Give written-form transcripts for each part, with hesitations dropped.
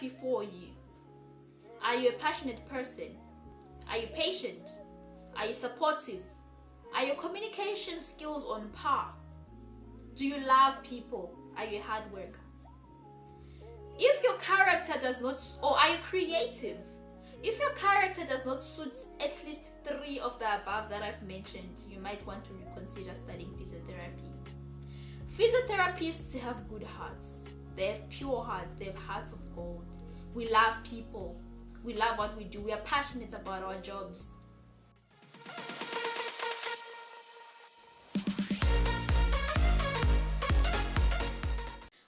physiotherapy for you? Are you a passionate person? Are you patient? Are you supportive? Are your communication skills on par? Do you love people? Are you a hard worker? If your character does not, or are you creative? If your character does not suit at least 3 of the above that I've mentioned, you might want to reconsider studying physiotherapy. Physiotherapists have good hearts. They have pure hearts. They have hearts of gold. We love people. We love what we do. We are passionate about our jobs.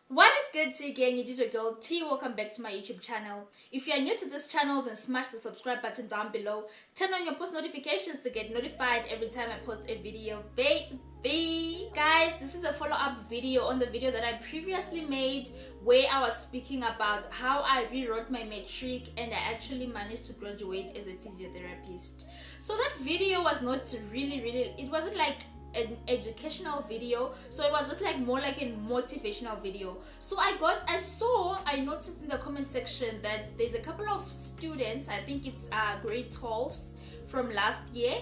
What is good to you again? It is your girl T. Welcome back to my YouTube channel. If you are new to this channel, then smash the subscribe button down below. Turn on your post notifications to get notified every time I post a video, baby. Guys, this is a follow-up video on the video that I previously made where I was speaking about how I rewrote my matric and I actually managed to graduate as a physiotherapist. So that video was not really, it wasn't like an educational video, so it was just like more like a motivational video. So I noticed in the comment section that there's a couple of students, I think it's grade 12s from last year,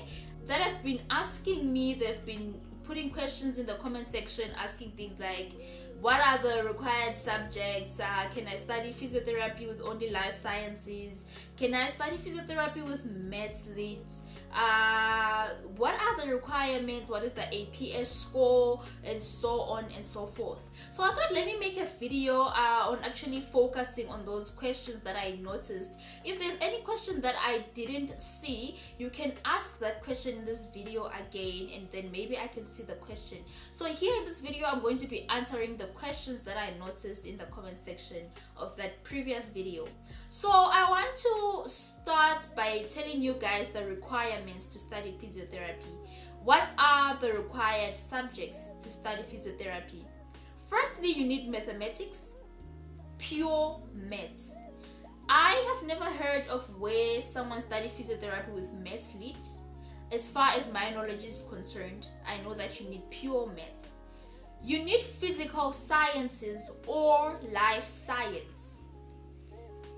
that have been asking me, they've been putting questions in the comment section asking things like, what are the required subjects? Can I study physiotherapy with only life sciences? Can I study physiotherapy with maths lit? What are the requirements? What is the APS score? And so on and so forth. So I thought, let me make a video on actually focusing on those questions that I noticed. If there's any question that I didn't see, you can ask that question in this video again, and then maybe I can see the question. So here in this video, I'm going to be answering the questions that I noticed in the comment section of that previous video. So I want to start by telling you guys the requirements to study physiotherapy. What are the required subjects to study physiotherapy? Firstly, you need mathematics, pure maths. I have never heard of where someone studied physiotherapy with maths lit. As far as my knowledge is concerned, I know that you need pure maths. You need physical sciences or life science.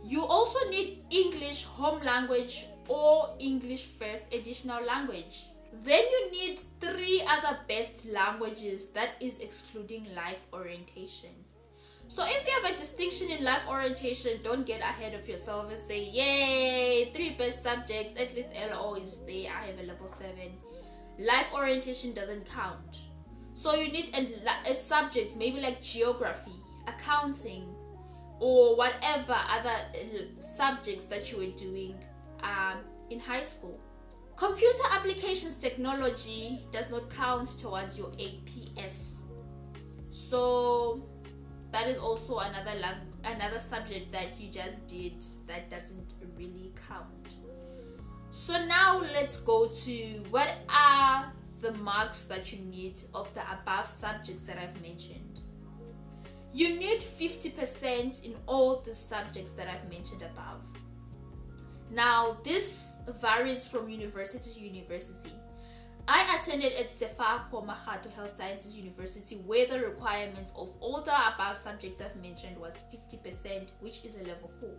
You also need English home language or English first additional language. Then you need 3 other best languages, that is excluding life orientation. So if you have a distinction in life orientation, don't get ahead of yourself and say, yay, 3 best subjects, at least LO is there, I have a level 7. Life orientation doesn't count. So you need a subject, maybe like geography, accounting, or whatever other subjects that you were doing in high school. Computer applications technology does not count towards your APS. So that is also another subject that you just did that doesn't really count. So now let's go to what are the marks that you need of the above subjects that I've mentioned. You need 50% in all the subjects that I've mentioned above. Now, this varies from university to university. I attended at Sefako Mahato Health Sciences University, where the requirements of all the above subjects I've mentioned was 50%, which is a level 4.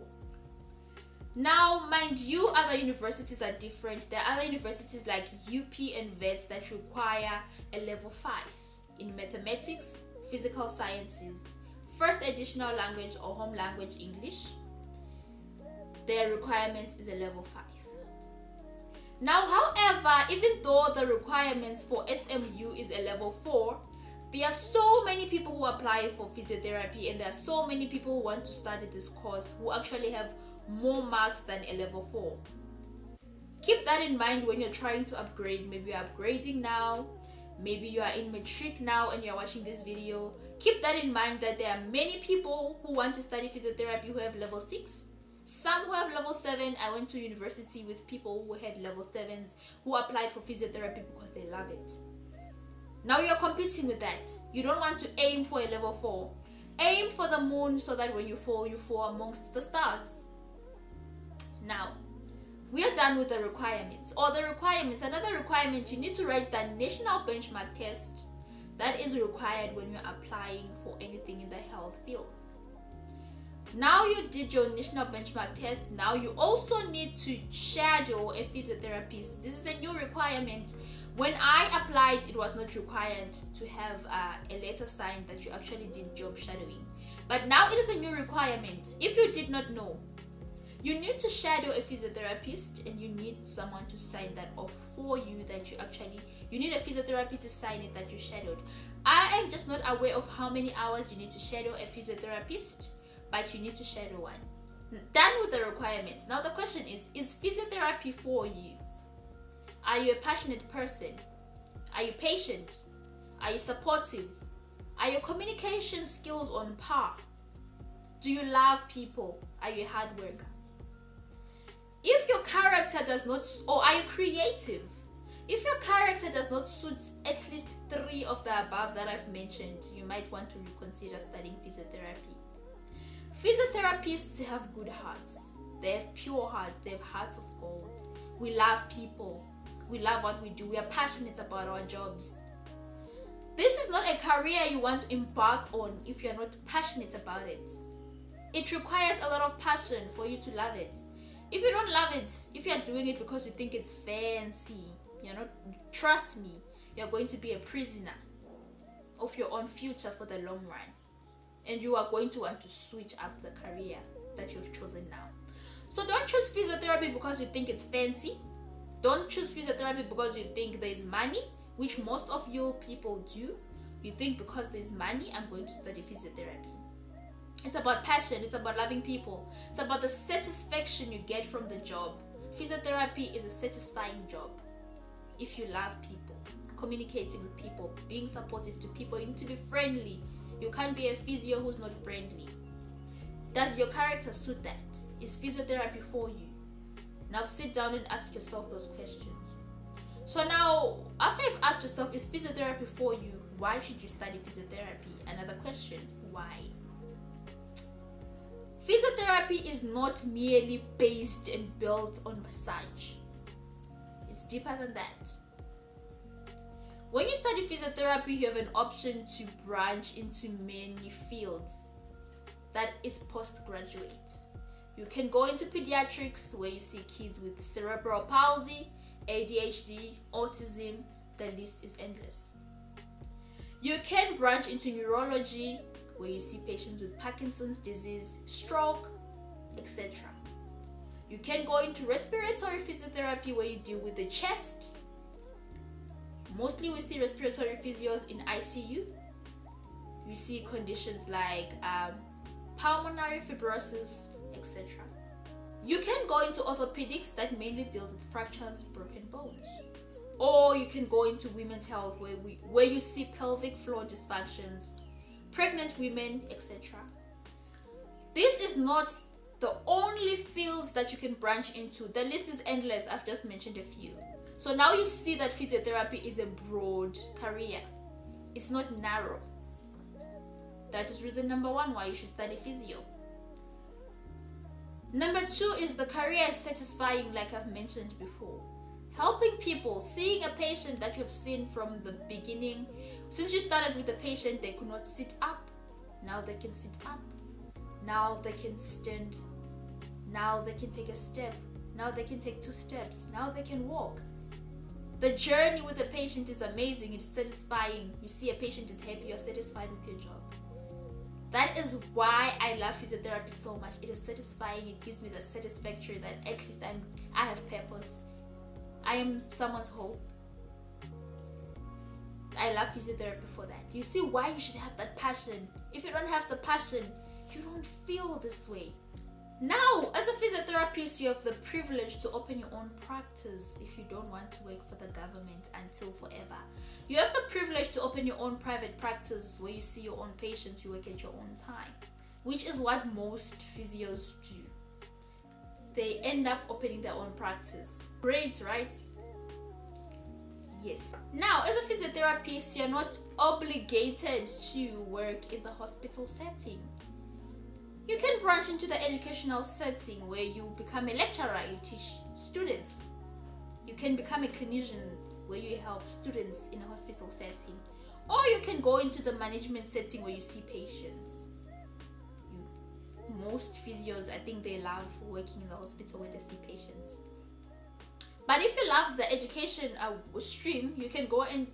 Now, mind you, other universities are different. There are other universities like UP and VETS that require a level 5 in mathematics, physical sciences, first additional language or home language English. Their requirements is a level 5. Now, however, even though the requirements for SMU is a level 4, there are so many people who apply for physiotherapy, and there are so many people who want to study this course who actually have more marks than a level 4. Keep that in mind when you're trying to upgrade. Maybe you're upgrading now, maybe you are in matric now and you're watching this video. Keep that in mind that there are many people who want to study physiotherapy who have level 6. Some who have level 7. I went to university with people who had level 7s who applied for physiotherapy because they love it. Now you're competing with that. You don't want to aim for a level 4. Aim for the moon so that when you fall amongst the stars. Now, we are done with the requirements. Another requirement, you need to write the national benchmark test. That is required when you're applying for anything in the health field. Now you did your national benchmark test. Now you also need to shadow a physiotherapist. This is a new requirement. When I applied, it was not required to have a letter signed that you actually did job shadowing. But now it is a new requirement. If you did not know, you need to shadow a physiotherapist, and you need someone to sign that off for you, that you need a physiotherapy to sign it that you shadowed. I am just not aware of how many hours you need to shadow a physiotherapist, but you need to shadow one. Done with the requirements. Now the question is physiotherapy for you? Are you a passionate person? Are you patient? Are you supportive? Are your communication skills on par? Do you love people? Are you a hard worker? If your character does not, or are you creative? If your character does not suit at least 3 of the above that I've mentioned, you might want to reconsider studying physiotherapy. Physiotherapists have good hearts. They have pure hearts. They have hearts of gold. We love people. We love what we do. We are passionate about our jobs. This is not a career you want to embark on if you're not passionate about it. It requires a lot of passion for you to love it. If you don't love it, if you're doing it because you think it's fancy, trust me, you're going to be a prisoner of your own future for the long run. And you are going to want to switch up the career that you've chosen now. So don't choose physiotherapy because you think it's fancy. Don't choose physiotherapy because you think there's money, which most of you people do. You think because there's money, I'm going to study physiotherapy. It's about passion. It's about loving people. It's about the satisfaction you get from the job. Physiotherapy is a satisfying job. If you love people, communicating with people, being supportive to people, you need to be friendly. You can't be a physio who's not friendly. Does your character suit that? Is physiotherapy for you? Now sit down and ask yourself those questions. So now, after you've asked yourself, is physiotherapy for you? Why should you study physiotherapy? Another question, why? Physiotherapy is not merely based and built on massage. It's deeper than that. When you study physiotherapy, you have an option to branch into many fields. That is postgraduate. You can go into pediatrics, where you see kids with cerebral palsy, ADHD, autism. The list is endless. You can branch into neurology, where you see patients with Parkinson's disease, stroke, etc. You can go into respiratory physiotherapy, where you deal with the chest. Mostly we see respiratory physios in ICU. We see conditions like pulmonary fibrosis, etc. You can go into orthopedics, that mainly deals with fractures, broken bones. Or you can go into women's health, where you see pelvic floor dysfunctions, pregnant women, etc. This is not the only fields that you can branch into. The list is endless. I've just mentioned a few. So now you see that physiotherapy is a broad career. It's not narrow. That is reason number 1 why you should study physio. Number 2 is the career is satisfying, like I've mentioned before. Helping people, seeing a patient that you've seen from the beginning. Since you started with the patient, they could not sit up. Now they can sit up. Now they can stand. Now they can take a step. Now they can take 2 steps. Now they can walk. The journey with a patient is amazing. It's satisfying. You see a patient is happy. You're satisfied with your job. That is why I love physiotherapy so much. It is satisfying. It gives me the satisfaction that at least I have purpose. I am someone's hope. I love physiotherapy for that. You see why you should have that passion. If you don't have the passion, you don't feel this way. Now, as a physiotherapist, you have the privilege to open your own practice if you don't want to work for the government until forever. You have the privilege to open your own private practice where you see your own patients, you work at your own time, which is what most physios do. They end up opening their own practice. Great, right? Yes. Now, as a physiotherapist, you're not obligated to work in the hospital setting. You can branch into the educational setting where you become a lecturer, you teach students. You can become a clinician where you help students in a hospital setting. Or you can go into the management setting where you see patients. most physios, I think they love working in the hospital where they see patients. But if you love the education stream, you can go and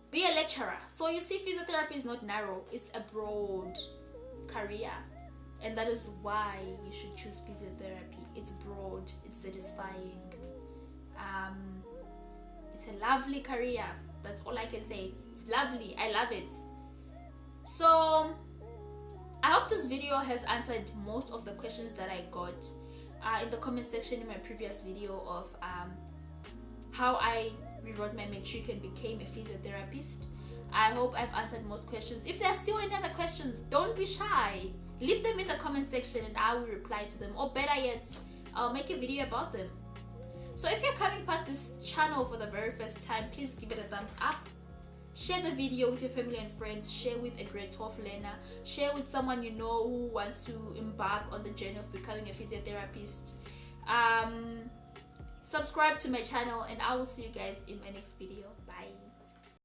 be a lecturer. So you see, physiotherapy is not narrow, it's a broad career, and that is why you should choose physiotherapy. It's broad, it's satisfying, it's a lovely career. That's all I can say. It's lovely, I love it. So I hope this video has answered most of the questions that I got in the comment section in my previous video of how I rewrote my matric and became a physiotherapist. I hope I've answered most questions. If there are still any other questions, don't be shy. Leave them in the comment section and I will reply to them, or better yet, I'll make a video about them. So if you're coming past this channel for the very first time, please give it a thumbs up. Share the video with your family and friends. Share with a grade 12 learner. Share with someone you know who wants to embark on the journey of becoming a physiotherapist. Subscribe to my channel and I will see you guys in my next video. Bye.